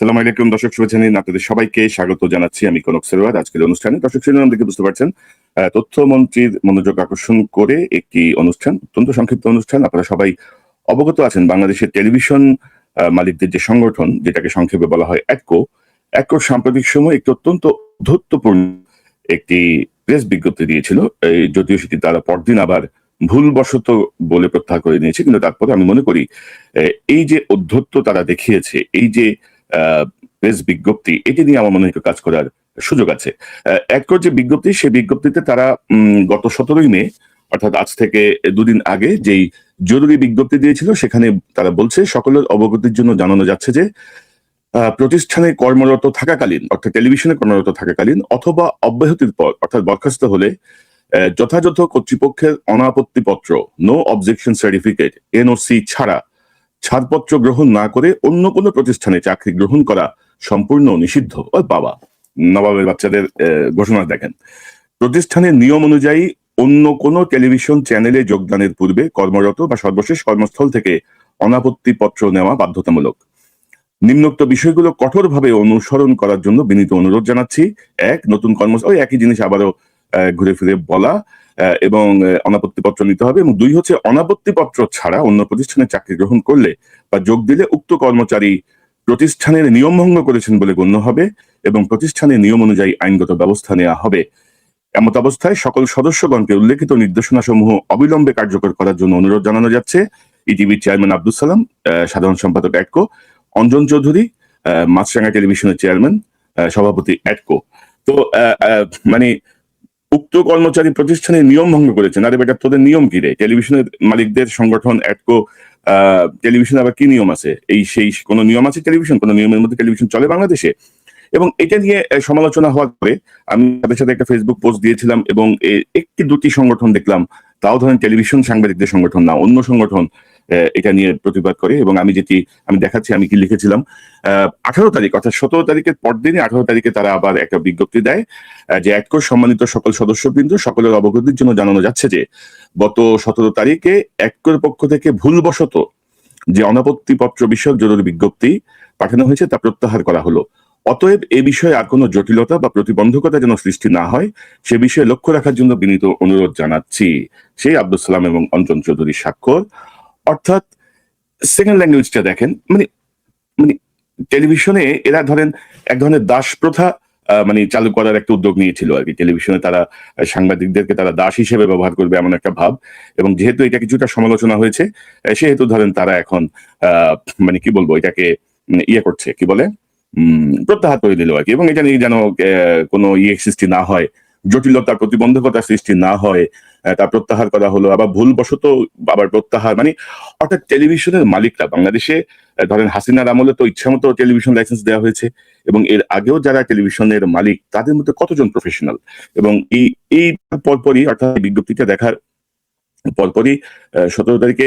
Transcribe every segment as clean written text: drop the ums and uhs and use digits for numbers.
সালাম আলাইকুম দর্শক, শুভেচ্ছা নিন আপনাদের সবাইকে স্বাগত জানাচ্ছি। আমি কনক সেরওয়ার। আজকের অনুষ্ঠানে দর্শক শিরোনাম দেখে বুঝতে পারছেন, তথ্যমন্ত্রীর মনোযোগ আকর্ষণ করে একটি অনুষ্ঠান, অত্যন্ত সংক্ষিপ্ত অনুষ্ঠান। আপনারা সবাই অবগত আছেন, বাংলাদেশের টেলিভিশন মালিকদের যে সংগঠন, যেটাকে সংক্ষেপে বলা হয় অ্যাটকো সাম্প্রতিক সময় একটি অত্যন্ত ঔদ্ধত্যপূর্ণ একটি প্রেস বিজ্ঞপ্তি দিয়েছিল। যদিও সেটি তারা পরদিন আবার ভুলবশত বলে প্রত্যাহার করে নিয়েছে, কিন্তু তারপরে আমি মনে করি এই যে ঔদ্ধত্য তারা দেখিয়েছে, এই যে প্রেস বিজ্ঞপ্তি, এটি নিয়ে আমার মনে হয় একটু কাজ করার সুযোগ আছে। অ্যাটকোর যে বিজ্ঞপ্তি, সেই বিজ্ঞপ্তিতে তারা গত 17ই মে, অর্থাৎ আজ থেকে দুদিন আগে যেই জরুরি বিজ্ঞপ্তি দিয়েছিল, সেখানে তারা বলছে সকলের অবগতির জন্য জানানো যাচ্ছে যে প্রতিষ্ঠানে কর্মরত থাকাকালীন, অর্থাৎ টেলিভিশনে কর্মরত থাকাকালীন অথবা অব্যাহতির পর, অর্থাৎ বরখাস্ত হলে যথাযথ কর্তৃপক্ষের অনাপত্তিপত্র, নো অবজেকশন সার্টিফিকেট, এনওসি ছাড়া ছাড়পত্র গ্রহণ না করে অন্য কোনো প্রতিষ্ঠানে চাকরি গ্রহণ করা সম্পূর্ণ নিষিদ্ধ। ও বাবা, নবাবের বাচ্চাদের ঘোষণা দেখেন। প্রতিষ্ঠানের নিয়ম অনুযায়ী অন্য কোনো টেলিভিশন চ্যানেলে যোগদানের পূর্বে কর্মরত বা সর্বশেষ কর্মস্থল থেকে অনাপত্তিপত্র নেওয়া বাধ্যতামূলক। নিম্নোক্ত বিষয়গুলো কঠোরভাবে অনুসরণ করার জন্য বিনীত অনুরোধ জানাচ্ছি। নতুন কর্মস্থল, ওই একই জিনিস আবারও ঘুরে ফিরে বলা, এবং অনাপত্তিপত্র নিতে হবে। এবং 2 হচ্ছে, অনাপত্তিপত্র ছাড়া অন্য প্রতিষ্ঠানে চাকরি গ্রহণ করলে বা যোগ দিলে উক্ত কর্মচারী প্রতিষ্ঠানের নিয়ম ভঙ্গ করেছেন বলে গণ্য হবে এবং প্রতিষ্ঠানের নিয়ম অনুযায়ী আইনগত ব্যবস্থা নেওয়া হবে। এমত অবস্থায় সকল সদস্যগণকে উল্লেখিত নির্দেশনা সমূহ অবিলম্বে কার্যকর করার জন্য অনুরোধ জানানো যাচ্ছে। ইটিভির চেয়ারম্যান আব্দুল সালাম, সাধারণ সম্পাদক অ্যাটকো; অঞ্জন চৌধুরী, মাছরাঙা টেলিভিশনের চেয়ারম্যান, সভাপতি অ্যাটকো। তো মানে উক্ত কর্মচারী প্রতিষ্ঠানের নিয়ম ভঙ্গ করেছেন। আরে বেটা, তোদের নিয়ম কি রে? টেলিভিশনের মালিকদের সংগঠন অ্যাটকো, টেলিভিশনে আবার কি নিয়ম আছে? সেই কোনো নিয়ম আছে টেলিভিশন? কোনো নিয়মের মধ্যে টেলিভিশন চলে বাংলাদেশে? এবং এটা নিয়ে সমালোচনা হওয়ার পরে আমি তাদের সাথে একটা ফেসবুক পোস্ট দিয়েছিলাম, এবং একটি দুটি সংগঠন দেখলাম, তাও ধরেন টেলিভিশন সাংবাদিকদের সংগঠন না, অন্য সংগঠন এটা নিয়ে প্রতিবাদ করে। এবং আমি দেখাচ্ছি আমি কি লিখেছিলাম। 18 তারিখ, অর্থাৎ 17 তারিখের পরদিনই 18 তারিখে তারা আবার একটা বিজ্ঞপ্তি দেয় যে অ্যাটকোর সম্মানিত সকল সদস্যবৃন্দ, সকলের অবগতির জন্য জানানো যাচ্ছে যে গত 17 তারিখে অ্যাটকোর পক্ষ থেকে ভুলবশত যে অনাপত্তিপত্র বিষয়ক জরুরি বিজ্ঞপ্তি পাঠানো হয়েছে তা প্রত্যাহার করা হলো। অতএব এ বিষয়ে আর কোনো জটিলতা বা প্রতিবন্ধকতা যেন সৃষ্টি না হয়, সে বিষয়ে লক্ষ্য রাখার জন্য বিনীত অনুরোধ জানাচ্ছি। সেই আব্দুল সালাম এবং অঞ্জন চৌধুরীর স্বাক্ষর। অর্থাৎ সেকেন্ড ল্যাঙ্গুয়েজটা দেখেন, মানে মানে টেলিভিশনে এরা ধরেন এক ধরনের দাস প্রথা চালু করার একটা উদ্যোগ নিয়েছিল আর কি। টেলিভিশনে তারা সাংবাদিকদেরকে তারা দাস হিসেবে ব্যবহার করবে, এমন একটা ভাব। এবং যেহেতু এটা কিছুটা সমালোচনা হয়েছে, সেহেতু ধরেন তারা এখন কি বলবো, এটাকে ইয়ে করছে, কি বলে, প্রত্যাহার করে দিল আর কি। এবং এটা নিয়ে যেন কোনো সৃষ্টি না হয়, জটিলতা প্রতিবন্ধকতা সৃষ্টি না হয়, তা প্রত্যাহার করা হলো। আবার ভুলবশত আবার প্রত্যাহার, অর্থাৎ টেলিভিশনের মালিকরা বাংলাদেশে ধরেন হাসিনার আমলে তো ইচ্ছামতো টেলিভিশন লাইসেন্স দেওয়া হয়েছে, এবং এর আগেও যারা টেলিভিশনের মালিক তাদের মধ্যে কতজন প্রফেশনাল। এবং এই পরপরই, অর্থাৎ বিজ্ঞপ্তিটা দেখার পরপরই 17 তারিখে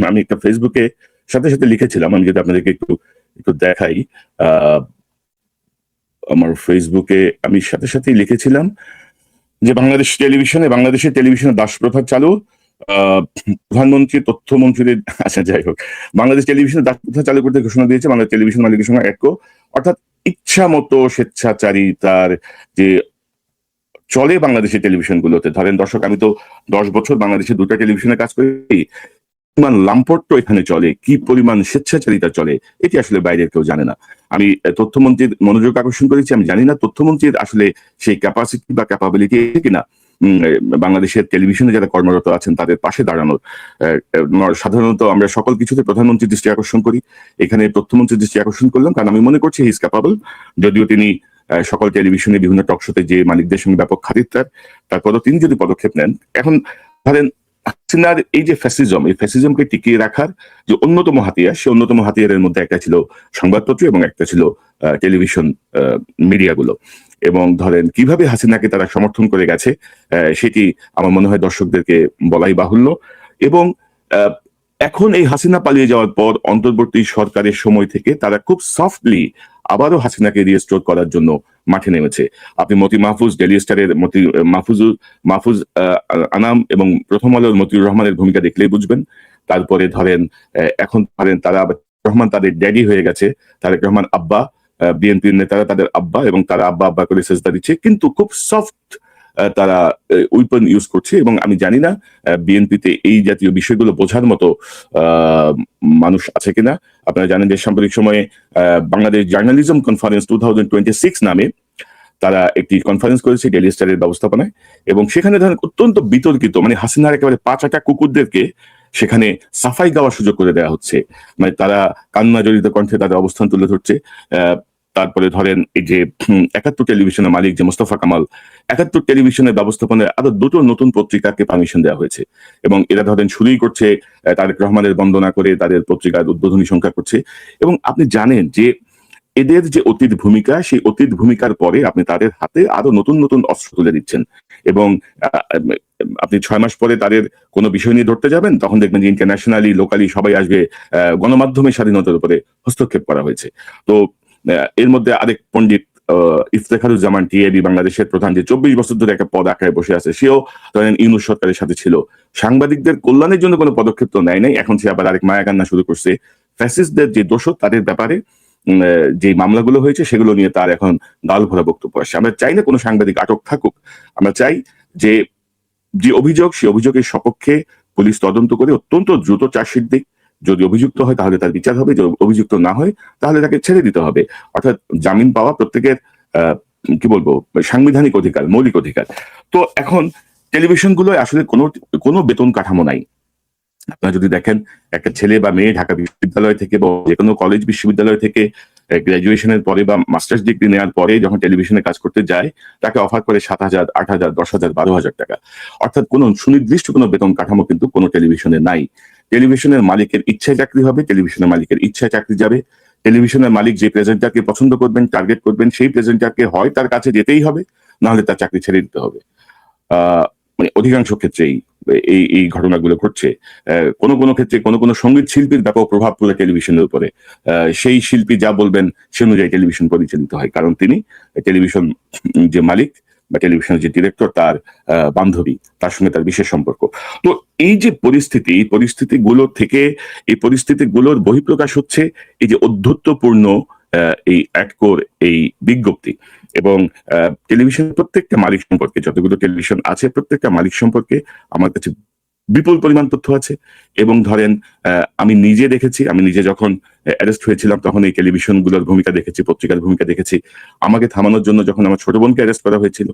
আমি একটা ফেসবুকে সাথে সাথে লিখেছিলাম, আমি যদি আপনাদেরকে একটু একটু দেখাই। আমার ফেসবুকে আমি সাথে সাথেই লিখেছিলাম যে বাংলাদেশের টেলিভিশনে দাস প্রথা চালু, প্রধানমন্ত্রী, তথ্যমন্ত্রীদের, আচ্ছা যাই হোক, বাংলাদেশ টেলিভিশনে দাস প্রথা চালু করতে ঘোষণা দিয়েছে বাংলাদেশ টেলিভিশন মালিকের সঙ্গে অ্যাটকো। অর্থাৎ ইচ্ছা মতো স্বেচ্ছাচারিতার যে চলে বাংলাদেশের টেলিভিশন গুলোতে। ধরেন দর্শক, আমি তো 10 বছর বাংলাদেশে 2টা টেলিভিশনে কাজ করি। পরিমাণ লাম্পট্য এখানে চলে, কি পরিমাণ স্বেচ্ছাচারিতা চলে, এটি আসলে বাইরের কেউ জানে না। আমি তথ্যমন্ত্রীর মনোযোগ আকর্ষণ করেছি। আমি জানি না তথ্যমন্ত্রীর আসলে সেই ক্যাপাসিটি বা ক্যাপাবিলিটি কিনা বাংলাদেশের টেলিভিশনে যারা কর্মরত আছেন তাদের পাশে দাঁড়ানোর। সাধারণত আমরা সকল কিছুতে প্রধানমন্ত্রীর দৃষ্টি আকর্ষণ করি, এখানে তথ্যমন্ত্রীর দৃষ্টি আকর্ষণ করলাম, কারণ আমি মনে করছি হি ইজ ক্যাপাবল। যদিও তিনি সকল টেলিভিশনে বিভিন্ন টকশোতে যে মালিকদের সঙ্গে ব্যাপক খাতির, তারপরও তিনি যদি পদক্ষেপ নেন, এখন ধরেন হাসিনার এই যে ফ্যাসিজম, এই ফ্যাসিজমকে টিকিয়ে রাখার যে অন্যতম হাতিয়ার, সে অন্যতম হাতিয়ারের মধ্যে একটা ছিল সংবাদপত্র এবং একটা ছিল টেলিভিশন মিডিয়াগুলো। এবং ধরেন কিভাবে হাসিনাকে তারা সমর্থন করে গেছে, সেটি আমার মনে হয় দর্শকদেরকে বলাই বাহুল্য। এবং এখন এই হাসিনা পালিয়ে যাওয়ার পর অন্তর্বর্তী সরকারের সময় থেকে তারা খুব সফটলি আবারও হাসিনাকে রিস্টোর করার জন্য মাঠে নেমেছে। আপনি মতি মাহফুজ, ডেইলি স্টারের মাহফুজ আনাম এবং প্রথম আলোর মতিউর রহমানের ভূমিকা দেখলেই বুঝবেন। তারপরে ধরেন এখন ধরেন তারা রহমান তাদের ড্যাডি হয়ে গেছে, তারেক রহমান আব্বা, বিএনপির নেতারা তাদের আব্বা এবং তারা আব্বা আব্বা করে সেজদা দিচ্ছে, কিন্তু খুব সফট তারা উইপন ইউজ করছে। এবং আমি জানি না বিএনপিতে এই জাতীয় বিষয়গুলো বোঝার মতো আহ, মানুষ আছে কিনা। আপনারা জানেন যে সাম্প্রতিক সময়ে বাংলাদেশ জার্নালিজম কনফারেন্স 2026 নামে তারা একটি কনফারেন্স করেছে ডেইলি স্টারের ব্যবস্থাপনায়, এবং সেখানে ধরেন অত্যন্ত বিতর্কিত, মানে হাসিনার একেবারে পাঁচাটা কুকুরদেরকে সেখানে সাফাই গাওয়ার সুযোগ করে দেওয়া হচ্ছে। মানে তারা কান্না জড়িত কণ্ঠে তাদের অবস্থান তুলে ধরছে। তারপরে ধরেন এই যে 71 টেলিভিশনের মালিক যে মোস্তফা কামাল, 71 টেলিভিশনের ব্যবস্থাপনায় আরো দুটো নতুন পত্রিকাকে পারমিশন দেওয়া হয়েছে, এবং এরা ধরেন শুরুই করছে তারেক রহমানের বন্দনা করে তাদের পত্রিকার উদ্বোধনী সংখ্যা করছে। এবং আপনি জানেন যে এদের যে অতীত ভূমিকা, সেই অতীত ভূমিকার পরে আপনি তাদের হাতে আরো নতুন নতুন অস্ত্র তুলে দিচ্ছেন, এবং আপনি 6 মাস পরে তাদের কোনো বিষয় নিয়ে ধরতে যাবেন, তখন দেখবেন যে ইন্টারন্যাশনালি লোকালি সবাই আসবে গণমাধ্যমের স্বাধীনতার উপরে হস্তক্ষেপ করা হয়েছে। তো এর মধ্যে আরেক পণ্ডিত ইফতেখারুজ্জামান টিএবি, বাংলাদেশের প্রধান, যে 24 বছর ধরে একটা পদ আঁকড়ায় বসে আছে, সেও ধরেন ইউনূস সরকারের সাথে ছিল। সাংবাদিকদের কল্যাণের জন্য কোনো পদক্ষেপ তো নেয় নাই, এখন সে আবার আরেক মায়া কান্না শুরু করছে। ফ্যাসিস্টদের যে দোষক তাদের ব্যাপারে যে মামলাগুলো হয়েছে সেগুলো নিয়ে তার এখন গাল ভরা বক্তব্য আসছে। আমরা চাই না কোনো সাংবাদিক আটক থাকুক, আমরা চাই যে যে অভিযোগ, সেই অভিযোগের সপক্ষে পুলিশ তদন্ত করে অত্যন্ত দ্রুত চার্জশিট দিক। যদি অভিযুক্ত হয় তাহলে তার বিচার হবে, যদি অভিযুক্ত না হয় তাহলে তাকে ছেড়ে দিতে হবে। অর্থাৎ জামিন পাওয়া প্রত্যেকের কি বলবো সাংবিধানিক অধিকার, মৌলিক অধিকার। তো এখন টেলিভিশনগুলো আসলে কোনো বেতন কাঠামো নাই। আপনারা যদি দেখেন, একটা ছেলে বা মেয়ে ঢাকা বিশ্ববিদ্যালয় থেকে বা যে কোনো কলেজ বিশ্ববিদ্যালয় থেকে গ্রাজুয়েশনের পরে বা মাস্টার্স ডিগ্রি নেওয়ার পরে যখন টেলিভিশনে কাজ করতে যায়, তাকে অফার করে 7,000, 8,000, 10,000, 12,000 টাকা। অর্থাৎ কোনো সুনির্দিষ্ট কোনো বেতন কাঠামো কিন্তু কোনো টেলিভিশনে নাই। টেলিভিশনের মালিকের ইচ্ছায় চাকরি হবে, টেলিভিশনের মালিকের ইচ্ছায় চাকরি যাবে। টেলিভিশনের মালিক যে প্রেজেন্টারকে পছন্দ করবেন, টার্গেট করবেন, সেই প্রেজেন্টারকে হয় তার কাছে যেতেই হবে, নাহলে তার চাকরি ছেড়ে দিতে হবে। মানে অধিকাংশ ক্ষেত্রেই এই এই ঘটনাগুলো ঘটছে। কোন কোন ক্ষেত্রে কোন কোন সঙ্গীত শিল্পীর ব্যাপক প্রভাব পড়ে টেলিভিশনের উপরে। সেই শিল্পী যা বলবেন সে অনুযায়ী টেলিভিশন পরিচালিত হয়, কারণ তিনি টেলিভিশন যে মালিক বা টেলিভিশনের যে ডিরেক্টর তার বান্ধবী, তার সঙ্গে তার বিশেষ সম্পর্ক। তো এই যে পরিস্থিতি, এই পরিস্থিতিগুলোর থেকে, এই পরিস্থিতিগুলোর বহিঃপ্রকাশ হচ্ছে এই যে অধ্যত্বপূর্ণ এই অ্যাডকোর এই বিজ্ঞপ্তি। এবং টেলিভিশন প্রত্যেকটা মালিক সম্পর্কে, যতগুলো টেলিভিশন আছে প্রত্যেকটা মালিক সম্পর্কে আমার কাছে বিপুল পরিমাণ তথ্য আছে। এবং ধরেন আমি নিজে দেখেছি, আমি নিজে যখন অ্যারেস্ট হয়েছিলাম তখন এই টেলিভিশনগুলোর ভূমিকা দেখেছি, পত্রিকার ভূমিকা দেখেছি। আমাকে থামানোর জন্য যখন আমার ছোট বোনকে অ্যারেস্ট করা হয়েছিল,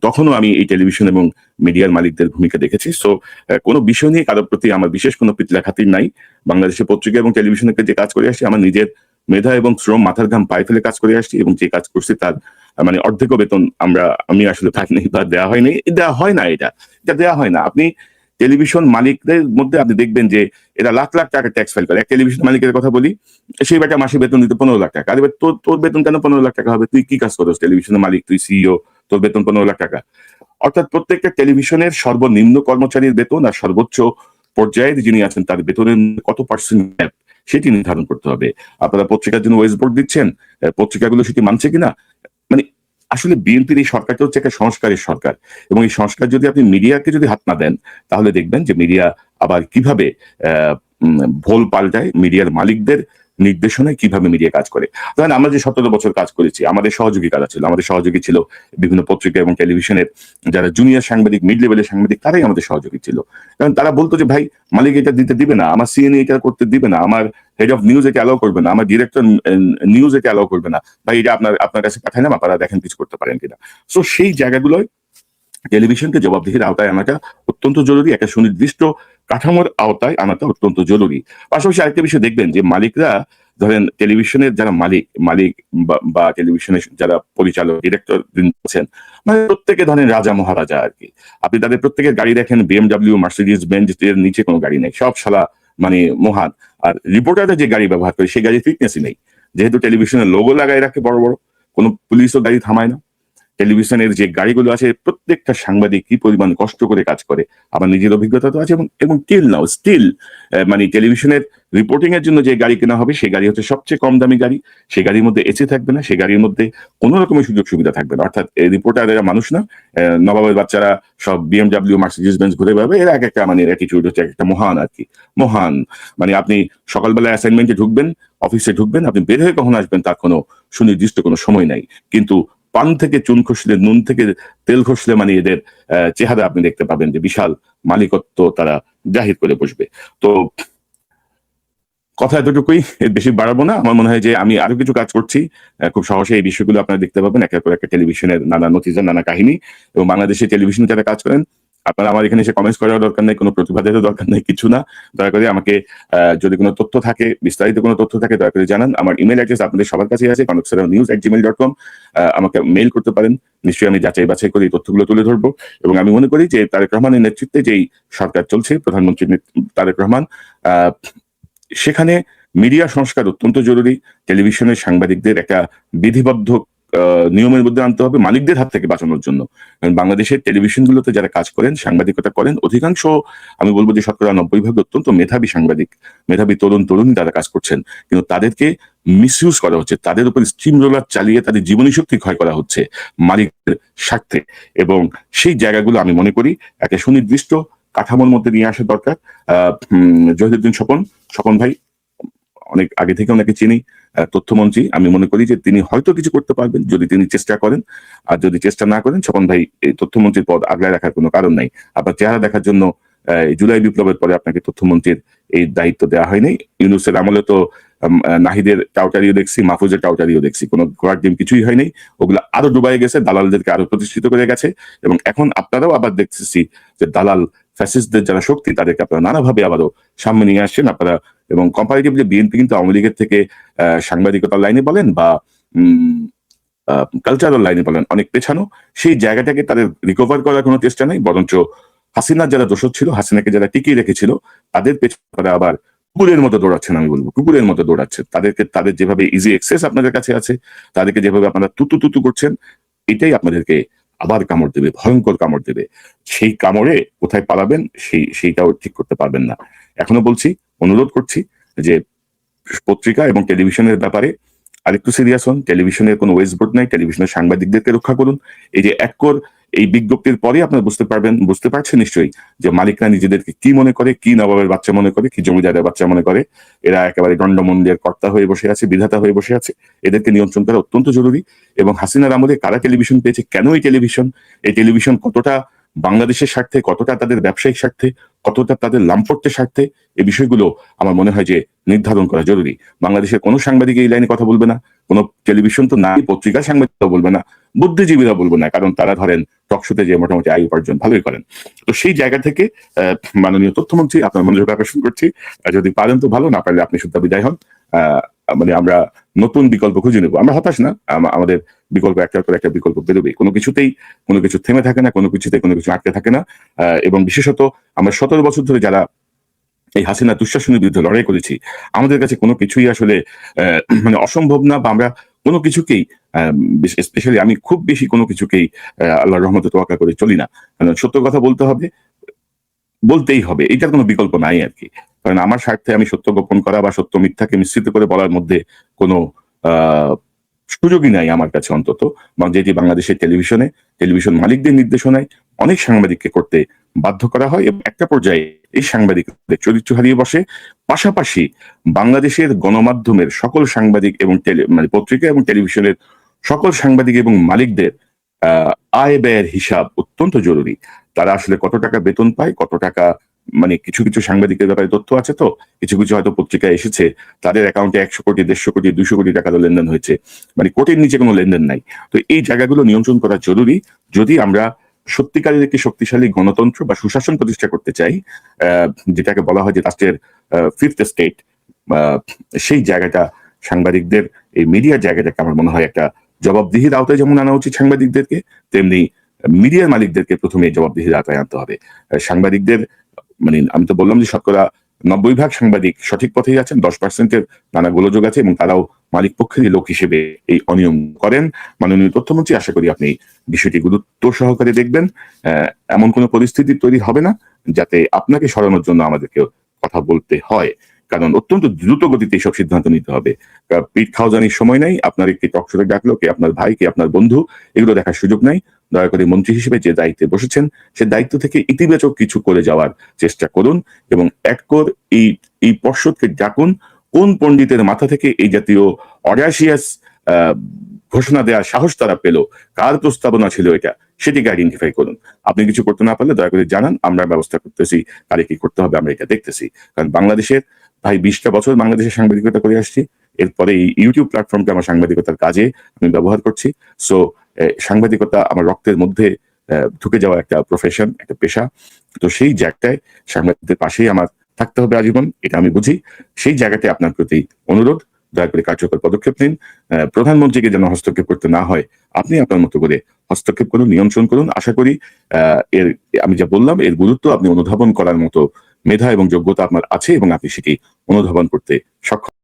তখনও আমি এই টেলিভিশন এবং মিডিয়ার মালিকদের ভূমিকা দেখেছি। সো কোনো বিষয় নিয়ে কারোর প্রতি আমার বিশেষ কোনো পিতলা খাতির নাই। বাংলাদেশের পত্রিকা এবং টেলিভিশনে যে কাজ করে আসছি, আমার নিজের মেধা এবং শ্রম, মাথার ঘাম পায়ে ফেলে কাজ করে আসছি, এবং যে কাজ করছি তার মানে অর্ধেক বেতন আমি আসলে পাইনি বা দেওয়া হয়নি, দেওয়া হয় না, এটা দেওয়া হয় না। আপনি টেলিভিশন মালিকদের মধ্যে আপনি দেখবেন যে এরা লাখ লাখ টাকা ট্যাক্স ফাইল করে। এক টেলিভিশন মালিকের কথা বলি, সেই বেটা মাসে বেতন দিতে 15 লাখ টাকা। আরে তোর বেতন কেন 15 লাখ টাকা হবে? তুই কি কাজ করছ? টেলিভিশনের মালিক, তুই সিইও, তোর বেতন 15 লাখ টাকা। অর্থাৎ প্রত্যেকটা টেলিভিশনের সর্বনিম্ন কর্মচারীর বেতন আর সর্বোচ্চ পর্যায়ের যিনি আছেন তার বেতনের কত পার্সেন্ট গ্যাপ সেটি নির্ধারণ করতে হবে। আপনারা পত্রিকার জন্য ওয়েজ বোর্ড দিচ্ছেন, পত্রিকাগুলো সেটি মানছে কিনা? মানে আসলে বিএনপির এই সরকারটা হচ্ছে একটা সংস্কারের সরকার, এবং এই সংস্কার যদি আপনি মিডিয়াকে যদি হাত না দেন, তাহলে দেখবেন যে মিডিয়া আবার কিভাবে ভোল পাল্টায়, মিডিয়ার মালিকদের নির্দেশনায় কিভাবে মিডিয়া কাজ করে। ধরেন আমরা যে 17 বছর কাজ করেছি, আমাদের সহযোগী কারা ছিল? আমাদের সহযোগী ছিল বিভিন্ন পত্রিকা এবং টেলিভিশনের যারা জুনিয়র সাংবাদিক, মিড লেভেলের সাংবাদিক, তারাই আমাদের সহযোগী ছিল। কারণ তারা বলতো যে ভাই, মালিক এটা দিতে দিবে না, আমার সিএনএ এটা করতে দিবে না, আমার হেড অফ নিউজ এটা অ্যালাউ করবে না, আমার ডিরেক্টর নিউজ এটা অ্যালাউ করবে না, ভাই এটা আপনার কাছে পাঠায় না, আপনারা দেখেন কিছু করতে পারেন কিনা। সো সেই জায়গাগুলোয় টেলিভিশনকে জবাবদিহির আওতায় আনাটা অত্যন্ত জরুরি, একটা সুনির্দিষ্ট কাঠামোর আওতায় আনাটা অত্যন্ত জরুরি। পাশাপাশি আরেকটা বিষয় দেখবেন যে মালিকরা, ধরেন টেলিভিশনের যারা মালিক বা টেলিভিশনের যারা পরিচালক, ডিরেক্টর আছেন, মানে প্রত্যেকে ধরেন রাজা মহারাজা আর কি। আপনি তাদের প্রত্যেকের গাড়ি দেখেন, বিএমডাব্লিউ, মার্সিডিজ বেঞ্জ, এর নিচে কোনো গাড়ি নেই, সব শালা মানে মহান। আর রিপোর্টাররা যে গাড়ি ব্যবহার করে সেই গাড়ির ফিটনেসই নেই, যেহেতু টেলিভিশনের লোগো লাগাই রাখে বড় বড়, কোনো পুলিশও গাড়ি থামায় না। টেলিভিশনের যে গাড়িগুলো আছে প্রত্যেকটা সাংবাদিক কি পরিমাণ কষ্ট করে কাজ করে, আমার নিজের অভিজ্ঞতা তো আছে, এবং টিল নাও স্টিল মানে টেলিভিশনের রিপোর্টিং এর জন্য যে গাড়ি কেনা হবে সেই গাড়ি হচ্ছে সবচেয়ে কম দামি গাড়ি, সেই গাড়ির মধ্যে এসি থাকবে না, সেই গাড়ির মধ্যে কোনো রকমের সুযোগ সুবিধা থাকবে না। অর্থাৎ রিপোর্টারেরা মানুষ না, নবাবের বাচ্চারা সব বিএমডাব্লিউ মার্সিডিজ বেঞ্জ ঘুরে বেড়াবে, এর এক একটা মানে অ্যাটিটিউড হচ্ছে একটা মহান আর কি, মহান। মানে আপনি সকালবেলা অ্যাসাইনমেন্টে ঢুকবেন, অফিসে ঢুকবেন, আপনি বের হয়ে কখন আসবেন তার কোনো সুনির্দিষ্ট কোনো সময় নাই, কিন্তু পান থেকে চুন খসলে, নুন থেকে তেল খসলে মানে এদের চেহারা আপনি দেখতে পাবেন যে বিশাল মালিকত্ব তারা জাহির করে বসবে। তো কথা এতটুকুই, বেশি বাড়াবো না। আমার মনে হয় যে আমি আরো কিছু কাজ করছি, খুব সহজে এই বিষয়গুলো আপনারা দেখতে পাবেন, একের পর একটা টেলিভিশনের নানা নথিজা, নানা কাহিনী। এবং বাংলাদেশের টেলিভিশনে যারা কাজ করেন, আপনারা আমার এখানে এসে কমেন্টস করার দরকার নেই, কোনো প্রতিবাদেরও দরকার নেই, কিছু না। দয়া করে আমাকে যদি কোনো তথ্য থাকে, বিস্তারিত কোনো তথ্য থাকে, দয়া করে জানান। আমার ইমেল অ্যাড্রেস আপনাদের সবার কাছে আছে, conokseronews@gmail.com। আমাকে মেইল করতে পারেন, নিশ্চয়ই আমি যাচাই বাছাই করে এই তথ্যগুলো তুলে ধরবো। এবং আমি মনে করি যে তারেক রহমানের নেতৃত্বে যেই সরকার চলছে, প্রধানমন্ত্রী তারেক রহমান, সেখানে মিডিয়া সংস্কার অত্যন্ত জরুরি। টেলিভিশনের সাংবাদিকদের একটা বিধিবদ্ধ নিয়মের মধ্যে আনতে হবে, মালিকদের হাত থেকে বাঁচানোর জন্য। কারণ বাংলাদেশের টেলিভিশনগুলোতে যারা কাজ করেন, সাংবাদিকতা করেন, অধিকাংশ আমি বলবো যে 90% অত্যন্ত মেধাবী সাংবাদিক, মেধাবী তরুণ তরুণী তারা কাজ করছেন, কিন্তু তাদেরকে মিসইউজ করা হচ্ছে, তাদের উপর স্টিম রোলার চালিয়ে তাদের জীবনী শক্তি ক্ষয় করা হচ্ছে মালিকদের স্বার্থে। এবং সেই জায়গাগুলো আমি মনে করি একটা সুনির্দিষ্ট কাঠামোর মধ্যে নিয়ে আসা দরকার। জহিরুদ্দিন স্বপন ভাই অনেক আগে থেকে ওনাকে চিনি, তথ্যমন্ত্রী। আমি মনে করি যে তিনি হয়তো কিছু করতে পারবেন যদি তিনি চেষ্টা করেন, আর যদি চেষ্টা না করেন, স্বপন ভাই এই তথ্যমন্ত্রীর পদ আগলায় রাখার কোনো কারণ নাই। আপনার চেহারা দেখার জন্য জুলাই বিপ্লবের পরে আপনাকে তথ্যমন্ত্রীর এই দায়িত্ব দেওয়া হয়নি। ইউনূসের আমলে তো নাহিদের টাউটারিও দেখছি, মাহফুজের টাউটারিও দেখছি, কোনো ঘোড়ার ডিম কিছুই হয়নি। ওগুলো আরো ডুবাই গেছে, দালালদেরকে আরো প্রতিষ্ঠিত করে গেছে। এবং এখন আপনারাও আবার দেখতেছি যে দালাল ফ্যাসিস্টদের যারা শক্তি, তাদেরকে আপনারা নানাভাবে আবারও সামনে নিয়ে আসছেন আপনারা। এবং কম্পারেটিভলি বিএনপি কিন্তু আওয়ামী লীগের থেকে সাংবাদিকতার লাইনে বলেন বা কালচারাল লাইনে বলেন অনেক পেছানো। সেই জায়গাটাকে তাদের রিকভার করার কোনো চেষ্টা নেই, বরঞ্চ হাসিনার যারা দোষর ছিল, হাসিনাকে যারা টিকিয়ে রেখেছিল, তাদের পেছনে আবার কুকুরের মতো দৌড়াচ্ছেন। আমি বলবো কুকুরের মতো দৌড়াচ্ছেন। তাদের যেভাবে ইজি অ্যাক্সেস আপনাদের কাছে আছে, তাদেরকে যেভাবে আপনারা তুতু তুতু করছেন, এটাই আপনাদেরকে আবার কামড় দেবে, ভয়ঙ্কর কামড় দেবে। সেই কামড়ে কোথায় পালাবেন সেইটাও ঠিক করতে পারবেন না। এখনো বলছি, অনুরোধ করছি যে পত্রিকা এবং টেলিভিশনের ব্যাপারে আরেকটু সিরিয়াস হন। টেলিভিশনের কোনো ওয়েস্টবোর্ড নাই, টেলিভিশনের সাংবাদিকদেরকে রক্ষা করুন। এই যে একর এই বিজ্ঞপ্তির পরে আপনারা বুঝতে পারছেন নিশ্চয়ই যে মালিকরা নিজেদেরকে কি মনে করে, কি নবাবের বাচ্চা মনে করে, কি জমিদারের বাচ্চা মনে করে। এরা একেবারে দণ্ডমন্ডের কর্তা হয়ে বসে আছে, বিধাতা হয়ে বসে আছে। এদেরকে নিয়ন্ত্রণ করা অত্যন্ত জরুরি। এবং হাসিনার আমলে কারা টেলিভিশন পেয়েছে, কেন এই টেলিভিশন কতটা বাংলাদেশের স্বার্থে, কতটা তাদের ব্যবসায়িক স্বার্থে, কতটা তাদের লাম্পট্যের স্বার্থে, এই বিষয়গুলো আমার মনে হয় যে নির্ধারণ করা জরুরি। বাংলাদেশের কোনো সাংবাদিক এই লাইনে কথা বলবে না, কোনো টেলিভিশন তো নাই, পত্রিকার সাংবাদিকতা বলবে না, বুদ্ধিজীবীরা বলবে না, কারণ তারা ধরেন টকশোতে যে মোটামুটি আয় উপার্জন ভালোই করেন। তো সেই জায়গা থেকে মাননীয় তথ্যমন্ত্রী, আপনার মনোযোগ আকর্ষণ করছি, যদি পারেন তো ভালো, না পারলে আপনি শুদ্ধ বিদায় হন। মানে আমরা নতুন বিকল্প খুঁজে নেবো, আমরা হতাশ না, আমাদের বিকল্প একটার পর একটা বিকল্প বেরোবে। কোনো কিছু থেমে থাকে না, কোনো কিছু আটকে থাকে না। এবং বিশেষত আমরা 17 বছর ধরে যারা এই হাসিনা দুঃশাসনের বিরুদ্ধে লড়াই করেছি, আমাদের কাছে কোনো কিছুই আসলে মানে অসম্ভব না, বা আমরা কোনো কিছুকেই স্পেশালি আমি খুব বেশি কোনো কিছুকেই আল্লাহর রহমতে তোয়াক্কা করে চলি না। সত্য কথা বলতেই হবে, এটার কোনো বিকল্প নাই আর কি। কারণ আমার স্বার্থে আমি সত্য গোপন করা বা সত্য মিথ্যাকে মিশ্রিত করে বলার মধ্যে কোনো সুযোগই নাই আমার কাছে অন্তত। যেটি বাংলাদেশের টেলিভিশন মালিকদের নির্দেশনায় অনেক সাংবাদিককে করতে বাধ্য করা হয়, এবং একটা পর্যায়ে এই সাংবাদিকদের চরিত্র হারিয়ে বসে। পাশাপাশি বাংলাদেশের গণমাধ্যমের সকল সাংবাদিক এবং মানে পত্রিকা এবং টেলিভিশনের সকল সাংবাদিক এবং মালিকদের আয় ব্যয়ের হিসাব অত্যন্ত জরুরি। তারা আসলে কত টাকা বেতন পায়, কত টাকা, মানে কিছু সাংবাদিকের ব্যাপারে তথ্য আছে, তো কিছু হয়তো পত্রিকায় এসেছে তাদের অ্যাকাউন্টে 100 কোটি, 150 কোটি, 200 কোটি টাকার লেনদেন হয়েছে, মানে কোটির নিচে কোনো লেনদেন নাই। তো এই জায়গাগুলো নিয়ন্ত্রণ করা জরুরি যদি আমরা সত্যিকারের একটি শক্তিশালী গণতন্ত্র বা সুশাসন প্রতিষ্ঠা করতে চাই, যেটাকে বলা হয় যে রাষ্ট্রের ফিফথ স্টেট। সেই জায়গাটা সাংবাদিকদের, এই মিডিয়ার জায়গাটাকে আমার মনে হয় একটা জবাবদিহির আওতায় যেমন আনা উচিত সাংবাদিকদেরকে, তেমনি মিডিয়ার মালিকদেরকে প্রথমে জবাবদিহির আওতায় আনতে হবে। সাংবাদিকদের, মানে আমি তো বললাম যে শতকরা 90% সাংবাদিক সঠিক পথেই আছেন, 10%-এর নানা গোলযোগ আছে এবং তারাও মালিক পক্ষেরই লোক হিসেবে এই অনিয়ম করেন। মাননীয় তথ্যমন্ত্রী, আশা করি আপনি বিষয়টি গুরুত্ব সহকারে দেখবেন। এমন কোনো পরিস্থিতি তৈরি হবে না যাতে আপনাকে সরানোর জন্য আমাদেরকে কথা বলতে হয়, কারণ অত্যন্ত দ্রুত গতিতে এইসব সিদ্ধান্ত নিতে হবে। পিঠ খাওয়াজানির সময় নাই, আপনার একটি টকশোতে ডাকলো, কে আপনার ভাই, কে আপনার বন্ধু, এগুলো দেখার সুযোগ নাই। দয়া করে মন্ত্রী হিসেবে যে দায়িত্বে বসেছেন সে দায়িত্ব থেকে ইতিবাচক কিছু করে যাওয়ার চেষ্টা করুন এবং একর এই পর্ষদকে ডাকুন। কোন পণ্ডিতের মাথা থেকে এই জাতীয় অডাসিয়াস ঘোষণা দেওয়ার সাহস তারা পেল, কার প্রস্তাবনা ছিল এটা, সেটিকে আইডেন্টিফাই করুন। আপনি কিছু করতে না পারলে দয়া করে জানান, আমরা ব্যবস্থা করতেছি, কারে কি করতে হবে আমরা এটা দেখতেছি। কারণ বাংলাদেশের ভাই 20টা বছর বাংলাদেশের সাংবাদিকতা করে আসছি, এরপরে এই ইউটিউব প্ল্যাটফর্মকে আমার সাংবাদিকতার কাজে আমি ব্যবহার করছি। সো সাংবাদিকতা আমার রক্তের মধ্যে ঢুকে যাওয়া একটা প্রফেশন, একটা পেশা। তো সেই জায়গাটায় সাংবাদিকদের পাশেই আমার থাকতে হবে আজীবন, এটা আমি বুঝি। সেই জায়গাতে আপনার প্রতি অনুরোধ, দয়া করে কার্যকর পদক্ষেপ নিন। প্রধানমন্ত্রীকে যেন হস্তক্ষেপ করতে না হয়, আপনি আপনার মতো করে হস্তক্ষেপ করুন, নিয়ন্ত্রণ করুন। আশা করি এর আমি যা বললাম এর গুরুত্ব আপনি অনুধাবন করার মতো মেধা এবং যোগ্যতা আপনার আছে এবং আপনি সেটি অনুধাবন করতে সক্ষম।